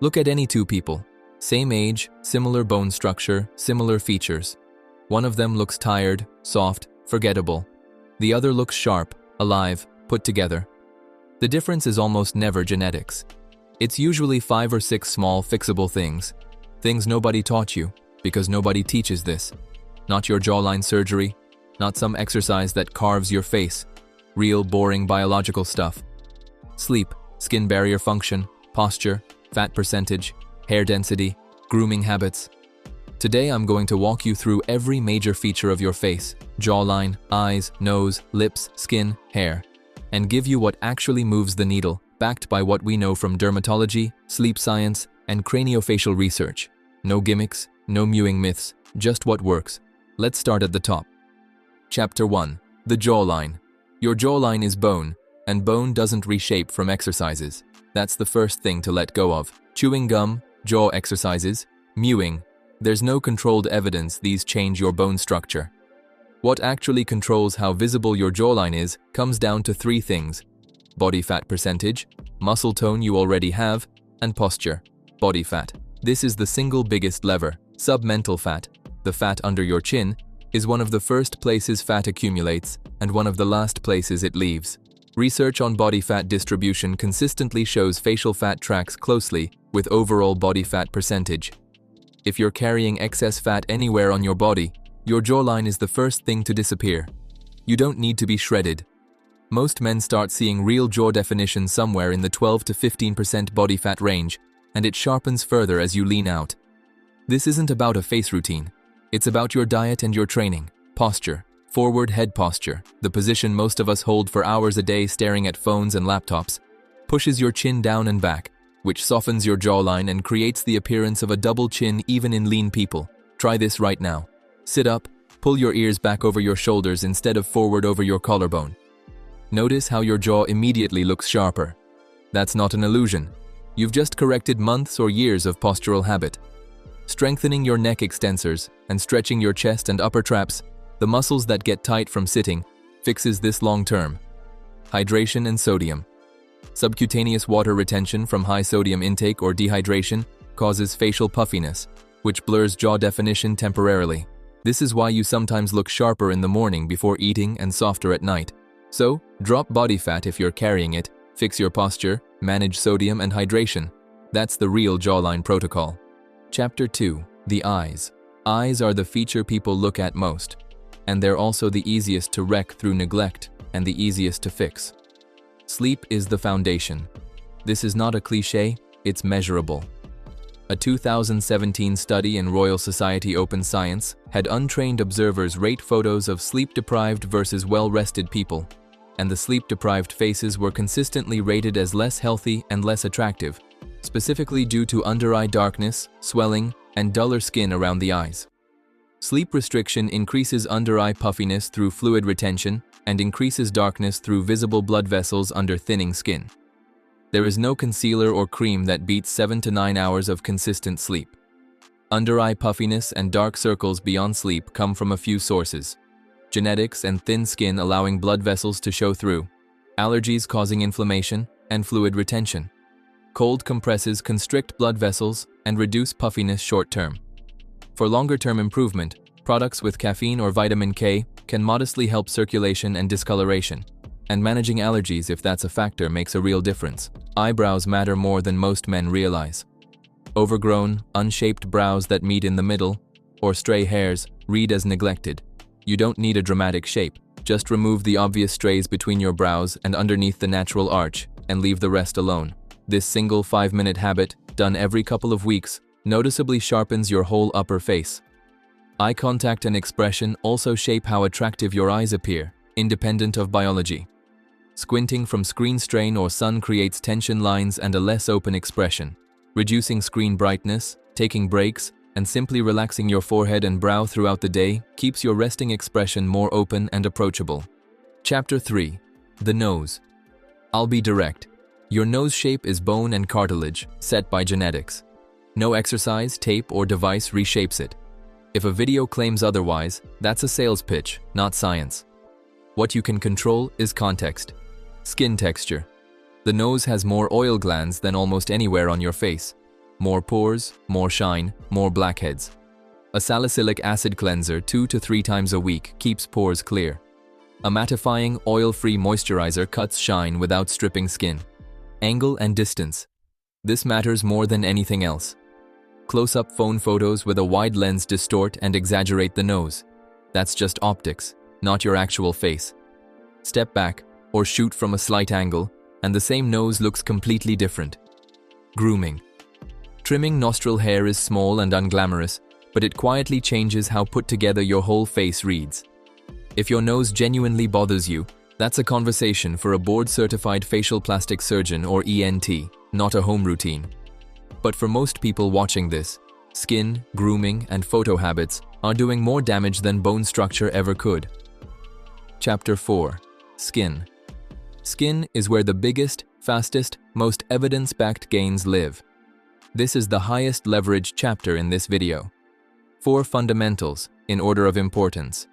Look at any two people. Same age, similar bone structure, similar features. One of them looks tired, soft, forgettable. The other looks sharp, alive, put together. The difference is almost never genetics. It's usually 5 or 6 small, fixable things. Things nobody taught you, because nobody teaches this. Not your jawline surgery, not some exercise that carves your face. Real, boring biological stuff. Sleep, skin barrier function, posture, fat percentage, hair density, grooming habits. Today I'm going to walk you through every major feature of your face, jawline, eyes, nose, lips, skin, hair, and give you what actually moves the needle, backed by what we know from dermatology, sleep science, and craniofacial research. No gimmicks, no mewing myths, just what works. Let's start at the top. Chapter 1. The jawline. Your jawline is bone, and bone doesn't reshape from exercises. That's the first thing to let go of. Chewing gum, jaw exercises, mewing. There's no controlled evidence these change your bone structure. What actually controls how visible your jawline is comes down to 3 things: body fat percentage, muscle tone you already have, and posture, body fat. This is the single biggest lever. Submental fat, the fat under your chin, is one of the first places fat accumulates and one of the last places it leaves. Research on body fat distribution consistently shows facial fat tracks closely with overall body fat percentage. If you're carrying excess fat anywhere on your body, your jawline is the first thing to disappear. You don't need to be shredded. Most men start seeing real jaw definition somewhere in the 12 to 15% body fat range, and it sharpens further as you lean out. This isn't about a face routine. It's about your diet and your training. Posture. Forward head posture, the position most of us hold for hours a day staring at phones and laptops, pushes your chin down and back, which softens your jawline and creates the appearance of a double chin even in lean people. Try this right now. Sit up, pull your ears back over your shoulders instead of forward over your collarbone. Notice how your jaw immediately looks sharper. That's not an illusion. You've just corrected months or years of postural habit. Strengthening your neck extensors and stretching your chest and upper traps, the muscles that get tight from sitting, fixes this long term. Hydration and sodium. Subcutaneous water retention from high sodium intake or dehydration causes facial puffiness, which blurs jaw definition temporarily. This is why you sometimes look sharper in the morning before eating and softer at night. So, drop body fat if you're carrying it, fix your posture, manage sodium and hydration. That's the real jawline protocol. Chapter 2. The eyes. Eyes are the feature people look at most, and they're also the easiest to wreck through neglect and the easiest to fix. Sleep is the foundation. This is not a cliche, it's measurable. A 2017 study in Royal Society Open Science had untrained observers rate photos of sleep-deprived versus well-rested people, and the sleep-deprived faces were consistently rated as less healthy and less attractive, specifically due to under-eye darkness, swelling, and duller skin around the eyes. Sleep restriction increases under-eye puffiness through fluid retention and increases darkness through visible blood vessels under thinning skin. There is no concealer or cream that beats 7 to 9 hours of consistent sleep. Under-eye puffiness and dark circles beyond sleep come from a few sources: genetics and thin skin allowing blood vessels to show through, allergies causing inflammation, and fluid retention. Cold compresses constrict blood vessels and reduce puffiness short-term. For longer-term improvement, products with caffeine or vitamin K can modestly help circulation and discoloration, and managing allergies if that's a factor makes a real difference. Eyebrows matter more than most men realize. Overgrown, unshaped brows that meet in the middle, or stray hairs, read as neglected. You don't need a dramatic shape. Just remove the obvious strays between your brows and underneath the natural arch, and leave the rest alone. This single 5-minute habit, done every couple of weeks, noticeably sharpens your whole upper face. Eye contact and expression also shape how attractive your eyes appear, independent of biology. Squinting from screen strain or sun creates tension lines and a less open expression. Reducing screen brightness, taking breaks, and simply relaxing your forehead and brow throughout the day keeps your resting expression more open and approachable. Chapter 3. The nose. I'll be direct. Your nose shape is bone and cartilage, set by genetics. No exercise, tape, or device reshapes it. If a video claims otherwise, that's a sales pitch, not science. What you can control is context. Skin texture. The nose has more oil glands than almost anywhere on your face. More pores, more shine, more blackheads. A salicylic acid cleanser 2 to 3 times a week keeps pores clear. A mattifying, oil-free moisturizer cuts shine without stripping skin. Angle and distance. This matters more than anything else. Close-up phone photos with a wide lens distort and exaggerate the nose. That's just optics, not your actual face. Step back, or shoot from a slight angle, and the same nose looks completely different. Grooming. Trimming nostril hair is small and unglamorous, but it quietly changes how put together your whole face reads. If your nose genuinely bothers you, that's a conversation for a board-certified facial plastic surgeon or ENT, not a home routine. But for most people watching this, skin, grooming, and photo habits are doing more damage than bone structure ever could. Chapter 4. Skin. Skin is where the biggest, fastest, most evidence-backed gains live. This is the highest leverage chapter in this video. 4 fundamentals, in order of importance.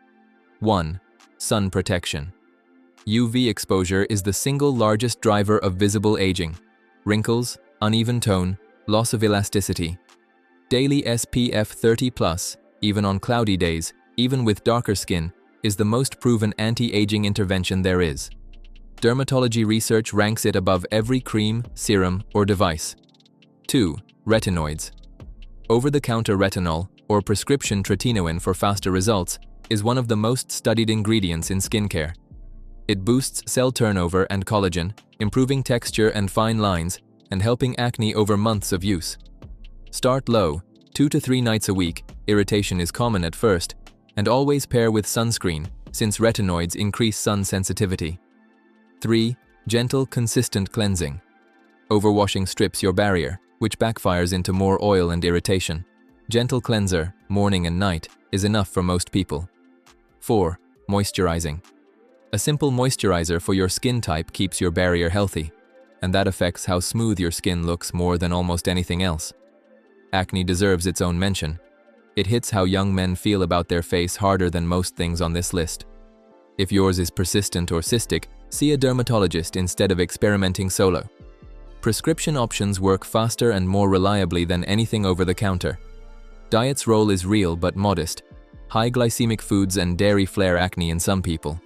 1. Sun protection. UV exposure is the single largest driver of visible aging. Wrinkles, uneven tone, loss of elasticity. Daily SPF 30+, even on cloudy days, even with darker skin, is the most proven anti-aging intervention there is. Dermatology research ranks it above every cream, serum, or device. 2. Retinoids. Over-the-counter retinol, or prescription tretinoin for faster results, is one of the most studied ingredients in skincare. It boosts cell turnover and collagen, improving texture and fine lines, and helping acne over months of use. Start low, 2 to 3 nights a week. Irritation is common at first, and always pair with sunscreen, since retinoids increase sun sensitivity. 3. Gentle, consistent cleansing. Overwashing strips your barrier, which backfires into more oil and irritation. Gentle cleanser, morning and night, is enough for most people. 4. Moisturizing. A simple moisturizer for your skin type keeps your barrier healthy, and that affects how smooth your skin looks more than almost anything else. Acne deserves its own mention. It hits how young men feel about their face harder than most things on this list. If yours is persistent or cystic, see a dermatologist instead of experimenting solo. Prescription options work faster and more reliably than anything over the counter. Diet's role is real but modest. High glycemic foods and dairy flare acne in some people.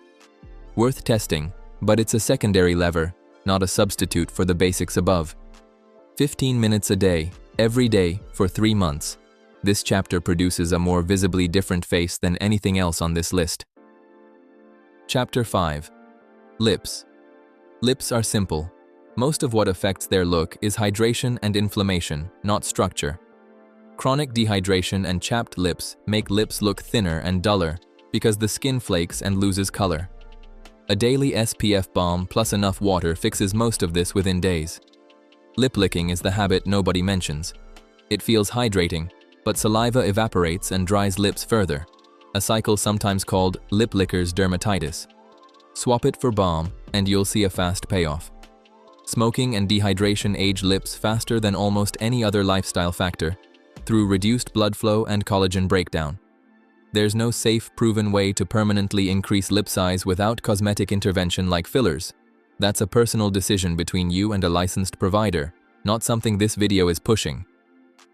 Worth testing, but it's a secondary lever, not a substitute for the basics above. 15 minutes a day, every day, for 3 months. This chapter produces a more visibly different face than anything else on this list. Chapter 5. Lips. Lips are simple. Most of what affects their look is hydration and inflammation, not structure. Chronic dehydration and chapped lips make lips look thinner and duller because the skin flakes and loses color. A daily SPF balm plus enough water fixes most of this within days. Lip licking is the habit nobody mentions. It feels hydrating, but saliva evaporates and dries lips further, a cycle sometimes called lip licker's dermatitis. Swap it for balm and you'll see a fast payoff. Smoking and dehydration age lips faster than almost any other lifestyle factor, through reduced blood flow and collagen breakdown. There's no safe, proven way to permanently increase lip size without cosmetic intervention like fillers. That's a personal decision between you and a licensed provider, not something this video is pushing.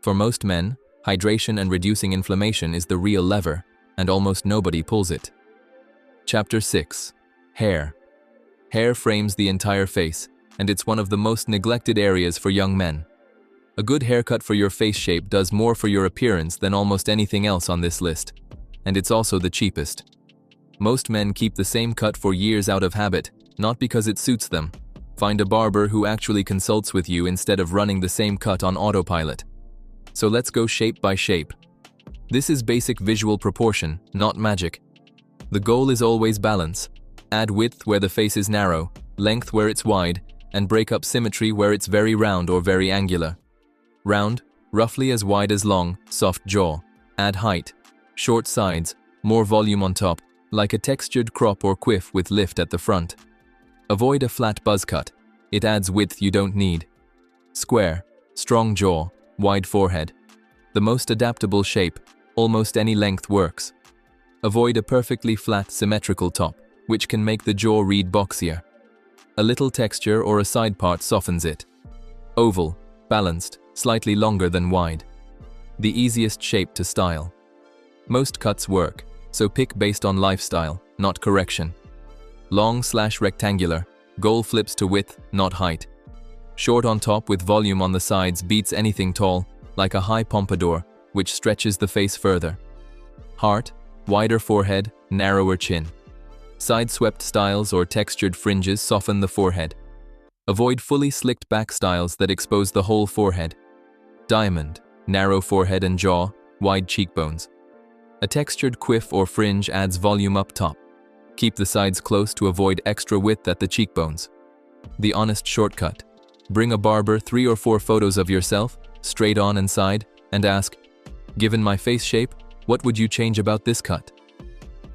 For most men, hydration and reducing inflammation is the real lever, and almost nobody pulls it. Chapter 6. Hair. Hair frames the entire face, and it's one of the most neglected areas for young men. A good haircut for your face shape does more for your appearance than almost anything else on this list, and it's also the cheapest. Most men keep the same cut for years out of habit, not because it suits them. Find a barber who actually consults with you instead of running the same cut on autopilot. So let's go shape by shape. This is basic visual proportion, not magic. The goal is always balance. Add width where the face is narrow, length where it's wide, and break up symmetry where it's very round or very angular. Round, roughly as wide as long, soft jaw. Add height. Short sides, more volume on top, like a textured crop or quiff with lift at the front. Avoid a flat buzz cut. It adds width you don't need. Square, strong jaw, wide forehead. The most adaptable shape, almost any length works. Avoid a perfectly flat, symmetrical top, which can make the jaw read boxier. A little texture or a side part softens it. Oval, balanced, slightly longer than wide. The easiest shape to style. Most cuts work, so pick based on lifestyle, not correction. Long/rectangular, goal flips to width, not height. Short on top with volume on the sides beats anything tall, like a high pompadour, which stretches the face further. Heart, wider forehead, narrower chin. Side-swept styles or textured fringes soften the forehead. Avoid fully slicked back styles that expose the whole forehead. Diamond, narrow forehead and jaw, wide cheekbones. A textured quiff or fringe adds volume up top. Keep the sides close to avoid extra width at the cheekbones. The honest shortcut. Bring a barber 3 or 4 photos of yourself, straight on and side, and ask, "Given my face shape, what would you change about this cut?"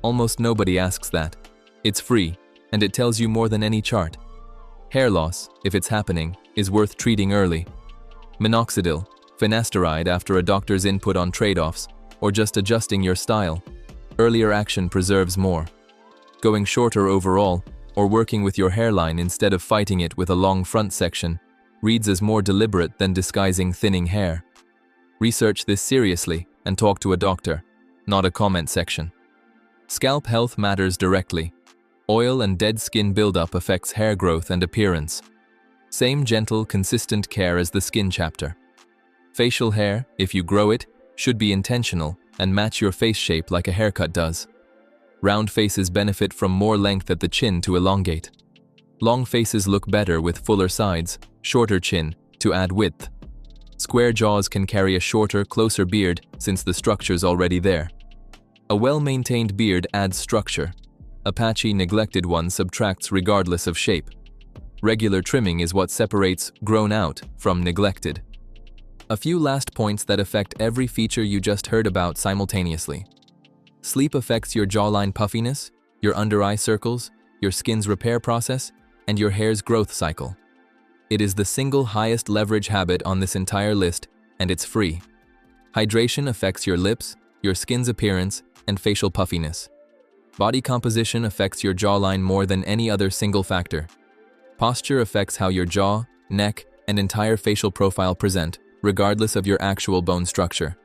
Almost nobody asks that. It's free, and it tells you more than any chart. Hair loss, if it's happening, is worth treating early. Minoxidil, finasteride after a doctor's input on trade-offs, or just adjusting your style. Earlier action preserves more. Going shorter overall, or working with your hairline instead of fighting it with a long front section, reads as more deliberate than disguising thinning hair. Research this seriously and talk to a doctor, not a comment section. Scalp health matters directly. Oil and dead skin buildup affects hair growth and appearance. Same gentle, consistent care as the skin chapter. Facial hair, if you grow it, should be intentional and match your face shape like a haircut does. Round faces benefit from more length at the chin to elongate. Long faces look better with fuller sides, shorter chin, to add width. Square jaws can carry a shorter, closer beard since the structure's already there. A well-maintained beard adds structure. A patchy, neglected one subtracts regardless of shape. Regular trimming is what separates grown out from neglected. A few last points that affect every feature you just heard about simultaneously. Sleep affects your jawline puffiness, your under-eye circles, your skin's repair process, and your hair's growth cycle. It is the single highest leverage habit on this entire list, and it's free. Hydration affects your lips, your skin's appearance, and facial puffiness. Body composition affects your jawline more than any other single factor. Posture affects how your jaw, neck, and entire facial profile present, regardless of your actual bone structure.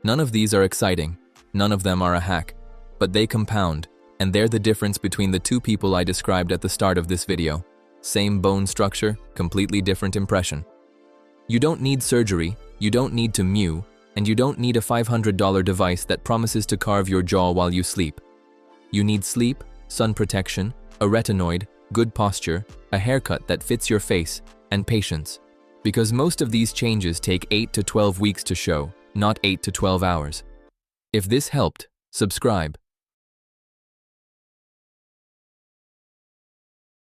None of these are exciting, none of them are a hack, but they compound, and they're the difference between the two people I described at the start of this video. Same bone structure, completely different impression. You don't need surgery, you don't need to mew, and you don't need a $500 device that promises to carve your jaw while you sleep. You need sleep, sun protection, a retinoid, good posture, a haircut that fits your face, and patience. Because most of these changes take 8 to 12 weeks to show, not 8 to 12 hours. If this helped, subscribe.